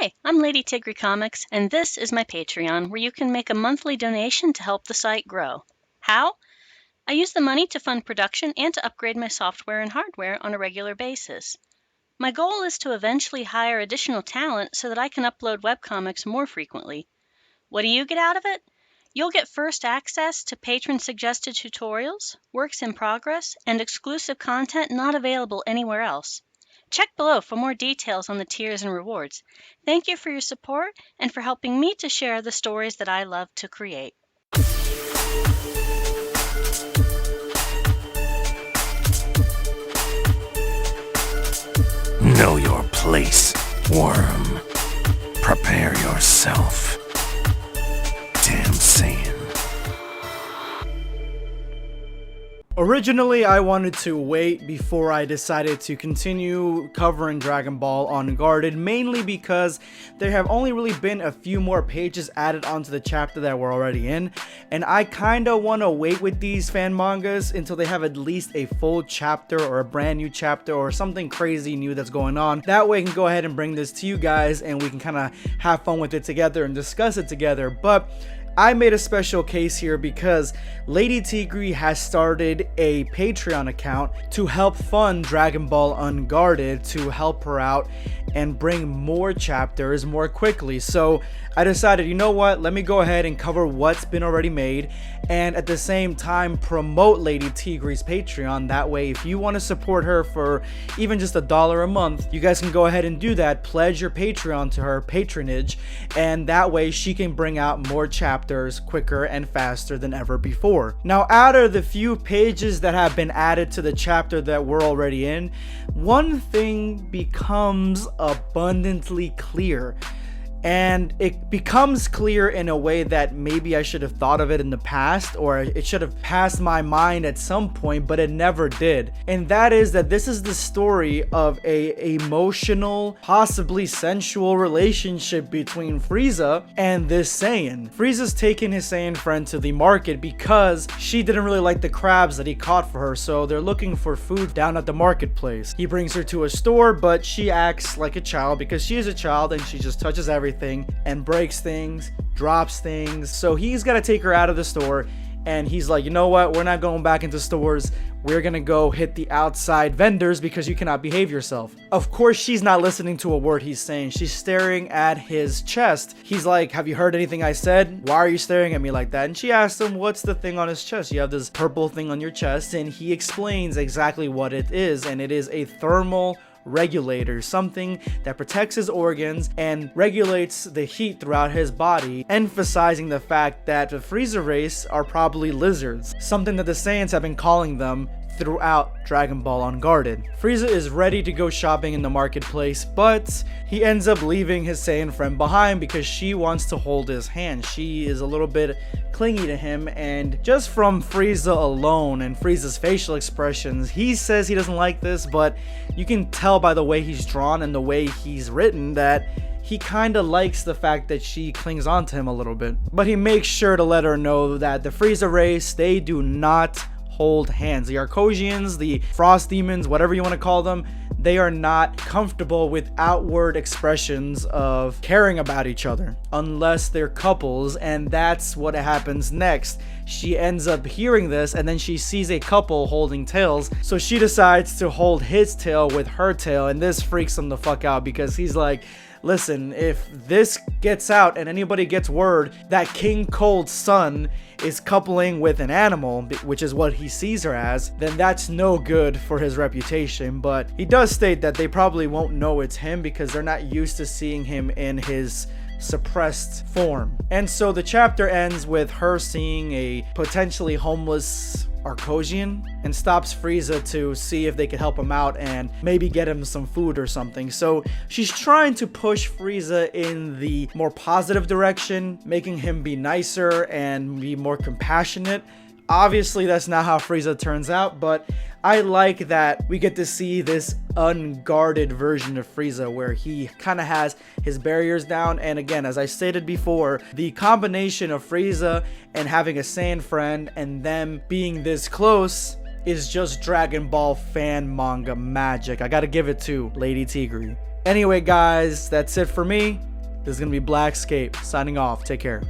Hi, I'm Lady Tigri Comics, and this is my Patreon, where you can make a monthly donation to help the site grow. How? I use the money to fund production and to upgrade my software and hardware on a regular basis. My goal is to eventually hire additional talent so that I can upload webcomics more frequently. What do you get out of it? You'll get first access to patron-suggested tutorials, works in progress, and exclusive content not available anywhere else. Check below for more details on the tiers and rewards. Thank you for your support and for helping me to share the stories that I love to create. Know your place, worm. Prepare yourself. Damn Saiyan. Originally, I wanted to wait before I decided to continue covering Dragon Ball Unguarded, mainly because there have only really been a few more pages added onto the chapter that we're already in, and I kinda wanna wait with these fan mangas until they have at least a full chapter or a brand new chapter or something crazy new that's going on. That way I can go ahead and bring this to you guys and we can kinda have fun with it together and discuss it together. But I made a special case here because Lady Tigri has started a Patreon account to help fund Dragon Ball Unguarded, to help her out and bring more chapters more quickly. So I decided, you know what, let me go ahead and cover what's been already made and at the same time promote Lady Tigri's Patreon. That way, if you want to support her for even just $1 a month, you guys can go ahead and do that. Pledge your Patreon to her patronage, and that way she can bring out more chapters quicker and faster than ever before. Now, out of the few pages that have been added to the chapter that we're already in, one thing becomes abundantly clear. And it becomes clear in a way that maybe I should have thought of it in the past, or it should have passed my mind at some point, but it never did. And that is that this is the story of a emotional, possibly sensual relationship between Frieza and this Saiyan. Frieza's taken his Saiyan friend to the market because she didn't really like the crabs that he caught for her, so they're looking for food down at the marketplace. He brings her to a store, but she acts like a child because she is a child and she just touches everything and breaks things, drops things. So he's got to take her out of the store, and he's like, you know what, we're not going back into stores, we're gonna go hit the outside vendors because you cannot behave yourself. Of course, she's not listening to a word he's saying. She's staring at his chest. He's like, have you heard anything I said? Why are you staring at me like that? And she asks him, what's the thing on his chest? You have this purple thing on your chest, and he explains exactly what it is, and it is a thermal regulator, something that protects his organs and regulates the heat throughout his body, emphasizing the fact that the Frieza race are probably lizards, something that the Saiyans have been calling them throughout Dragon Ball Unguarded. Frieza is ready to go shopping in the marketplace, but he ends up leaving his Saiyan friend behind because she wants to hold his hand. She is a little bit clingy to him, and just from Frieza alone and Frieza's facial expressions, he says he doesn't like this, but you can tell by the way he's drawn and the way he's written that he kinda likes the fact that she clings on to him a little bit. But he makes sure to let her know that the Frieza race, they do not hold hands. The Arcosians, the Frost Demons, whatever you want to call them, they are not comfortable with outward expressions of caring about each other unless they're couples, and that's what happens next. She ends up hearing this, and then she sees a couple holding tails, so she decides to hold his tail with her tail, and this freaks him the fuck out because he's like, listen, if this gets out and anybody gets word that King Cold's son is coupling with an animal, which is what he sees her as, then that's no good for his reputation. But he does state that they probably won't know it's him because they're not used to seeing him in his suppressed form. And so the chapter ends with her seeing a potentially homeless Arcosian and stops Frieza to see if they could help him out and maybe get him some food or something. So she's trying to push Frieza in the more positive direction, making him be nicer and be more compassionate. Obviously, that's not how Frieza turns out, but I like that we get to see this unguarded version of Frieza where he kind of has his barriers down. And again, as I stated before, the combination of Frieza and having a Saiyan friend and them being this close is just Dragon Ball fan manga magic. I gotta give it to Lady Tigri. Anyway, guys, that's it for me. This is going to be Blackscape signing off. Take care.